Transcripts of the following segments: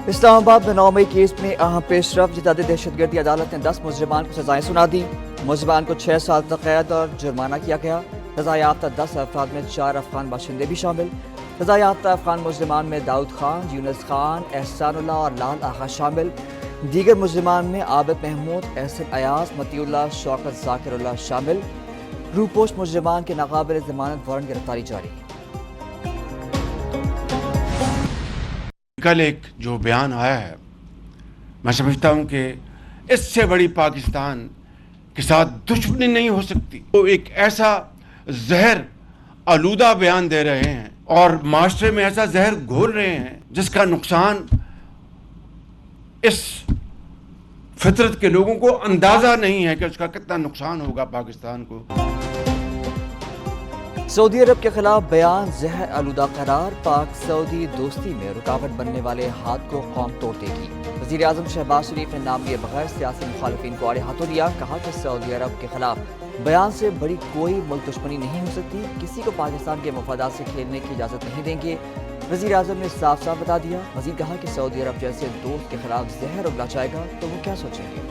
اسلام آباد میں 9 مئی کیس میں اہم پیش رفت جدید دہشت گردی عدالت نے 10 مجرمان کو سزائیں سنا دی۔ مجرمان کو 6 سال تک قید اور جرمانہ کیا گیا۔ سزا یافتہ 10 افراد میں 4 افغان باشندے بھی شامل۔ سزا یافتہ افغان مجرمان میں داؤد خان، یونس خان، احسان اللہ اور لال آغا شامل۔ دیگر مجرمان میں عابد محمود، احسن ایاز، متی اللہ، شوکت ذاکر اللہ شامل۔ روپوش مجرمان کے ناقابل ضمانت وارنٹ گرفتاری جاری۔ کل ایک جو بیان آیا ہے، میں سمجھتا ہوں کہ اس سے بڑی پاکستان کے ساتھ دشمنی نہیں ہو سکتی۔ وہ ایک ایسا زہر آلودہ بیان دے رہے ہیں اور معاشرے میں ایسا زہر گھول رہے ہیں جس کا نقصان اس فطرت کے لوگوں کو اندازہ نہیں ہے کہ اس کا کتنا نقصان ہوگا پاکستان کو۔ سعودی عرب کے خلاف بیان زہر آلودہ قرار، پاک سعودی دوستی میں رکاوٹ بننے والے ہاتھ کو قوم توڑ دے گی۔ وزیر اعظم شہباز شریف نے نام لیے بغیر سیاسی مخالفین کو آڑے ہاتھوں لیا، کہا کہ سعودی عرب کے خلاف بیان سے بڑی کوئی ملک دشمنی نہیں ہو سکتی، کسی کو پاکستان کے مفادات سے کھیلنے کی اجازت نہیں دیں گے۔ وزیر اعظم نے صاف صاف بتا دیا، مزید کہا کہ سعودی عرب جیسے دوست کے خلاف زہر اگلا جائے گا تو وہ کیا سوچیں گے۔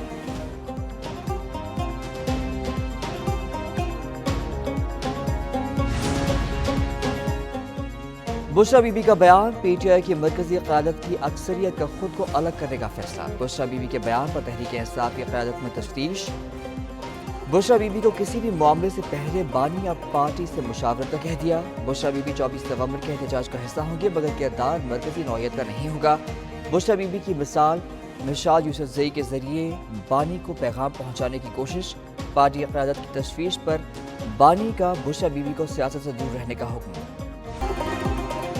بشرا بی بی کا بیان، پی ٹی آئی کی مرکزی قیادت کی اکثریت کا خود کو الگ کرنے کا فیصلہ۔ بشرا بی بی کے بیان پر تحریک انصاف کی قیادت میں تفتیش۔ بشرا بی بی کو کسی بھی معاملے سے پہلے بانی یا پارٹی سے مشاورت کا کہہ دیا۔ بشرا بی بی 24 نومبر کے احتجاج کا حصہ ہوں گے مگر کردار مرکزی نوعیت کا نہیں ہوگا۔ بشرا بی بی کی مثال مشال یوسف زئی کے ذریعے بانی کو پیغام پہنچانے کی کوشش۔ پارٹی قیادت کی تشویش پر بانی کا بشرا بی بی کو سیاست سے دور رہنے کا حکم۔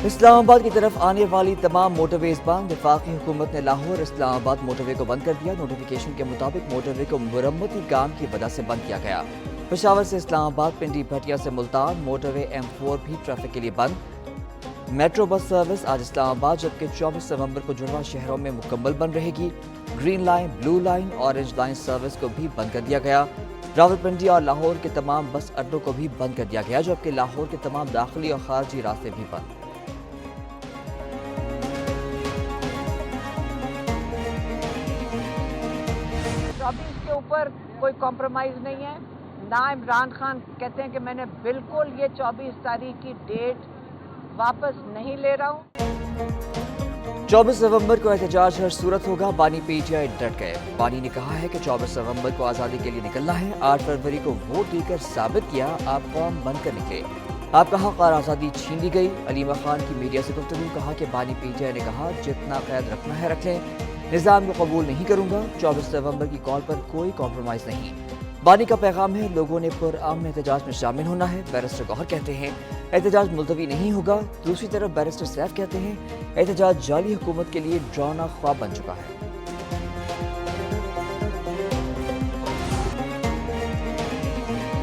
اسلام آباد کی طرف آنے والی تمام موٹر ویز بند، وفاقی حکومت نے لاہور اسلام آباد موٹر وے کو بند کر دیا۔ نوٹیفیکیشن کے مطابق موٹر وے کو مرمتی کام کی وجہ سے بند کیا گیا۔ پشاور سے اسلام آباد، پنڈی بھٹیا سے ملتان موٹر وے M4 بھی ٹریفک کے لیے بند۔ میٹرو بس سروس آج اسلام آباد جبکہ 24 نومبر کو جڑواں شہروں میں مکمل بند رہے گی۔ Green line, blue line, orange line service کو بھی بند کر دیا گیا۔ راولپنڈی اور لاہور کے تمام بس اڈوں کو بھی بند کر دیا گیا جبکہ لاہور کے تمام داخلی اور خارجی راستے بھی بند۔ اس کے اوپر کوئی کمپرومائز نہیں ہے، نہ عمران خان کہتے ہیں کہ میں نے بالکل یہ 24 تاریخ کی ڈیٹ واپس نہیں لے رہا ہوں۔ 24 نومبر کو احتجاج ہر صورت ہوگا، بانی پی ٹی آئی ڈٹ گئے۔ بانی نے کہا ہے کہ 24 نومبر کو آزادی کے لیے نکلنا ہے، 8 فروری کو ووٹ دے کر ثابت کیا آپ قوم بن کر نکلے۔ آپ کا حق اور آزادی چھین لی گئی۔ علیمہ خان کی میڈیا سے گفتگو، کہا کہ بانی پی ٹی آئی نے کہا جتنا قید رکھنا ہے رکھ لیں، نظام کو قبول نہیں کروں گا، 24 نومبر کی کال پر کوئی کمپرومائز نہیں۔ بانی کا پیغام ہے لوگوں نے پرامن احتجاج میں شامل ہونا ہے۔ بیرسٹر گوہر کہتے ہیں احتجاج ملتوی نہیں ہوگا، دوسری طرف بیرسٹر سیف کہتے ہیں احتجاج جعلی حکومت کے لیے ڈراؤنا خواب بن چکا ہے۔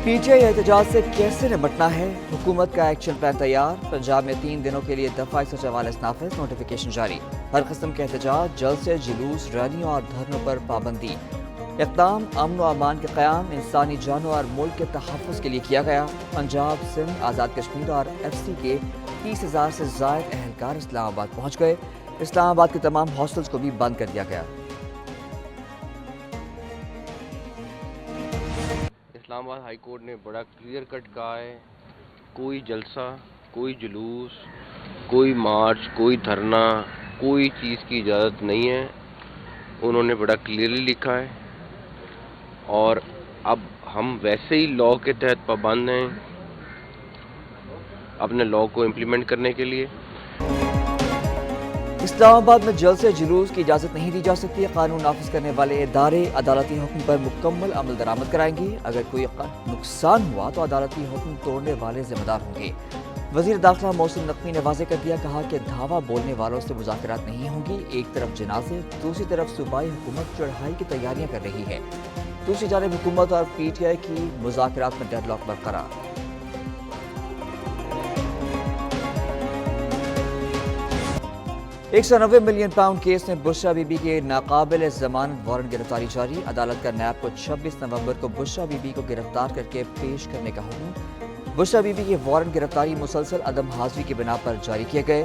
پی ٹی آئی احتجاج سے کیسے نمٹنا ہے، حکومت کا ایکشن پلان تیار۔ پنجاب میں 3 دنوں کے لیے دفعہ 144 نافذ، نوٹیفیکیشن جاری۔ ہر قسم کے احتجاج، جلسے، جلوس، ریلیوں اور دھرنوں پر پابندی۔ اقدام امن و امان کے قیام، انسانی جانوں اور ملک کے تحفظ کے لیے کیا گیا۔ پنجاب، سندھ، آزاد کشمیر اور FCC کے 30,000 سے زائد اہلکار اسلام آباد پہنچ گئے۔ اسلام آباد کے تمام ہاسٹلز کو بھی بند کر دیا گیا۔ اسلام آباد ہائی کورٹ نے بڑا کلیئر کٹ کہا ہے، کوئی جلسہ، کوئی جلوس، کوئی مارچ، کوئی دھرنا، کوئی چیز کی اجازت نہیں ہے۔ انہوں نے بڑا کلیئرلی لکھا ہے اور اب ہم ویسے ہی لاء کے تحت پابند ہیں اپنے لاء کو امپلیمنٹ کرنے کے لیے۔ اسلام آباد میں جلسے جلوس کی اجازت نہیں دی جا سکتی۔ قانون نافذ کرنے والے ادارے عدالتی حکم پر مکمل عمل درآمد کرائیں گے۔ اگر کوئی نقصان ہوا تو عدالتی حکم توڑنے والے ذمہ دار ہوں گے۔ وزیر داخلہ محسن نقوی نے واضح کر دیا، کہا کہ دھاوا بولنے والوں سے مذاکرات نہیں ہوں گی۔ ایک طرف جنازے، دوسری طرف صوبائی حکومت چڑھائی کی تیاریاں کر رہی ہے، دوسری جانب حکومت اور پی ٹی آئی کی مذاکرات میں ڈیڈ لاک برقرار۔ 190 ملین پاؤنڈ کیس میں بشرا بی بی کے ناقابل ضمانت وارنٹ گرفتاری جاری۔ عدالت کا نیب کو 26 نومبر کو بشرا بی بی کو گرفتار کر کے پیش کرنے کا حکم۔ بشرا بی بی کے وارنٹ گرفتاری مسلسل عدم حاضری کی بنا پر جاری کیے گئے۔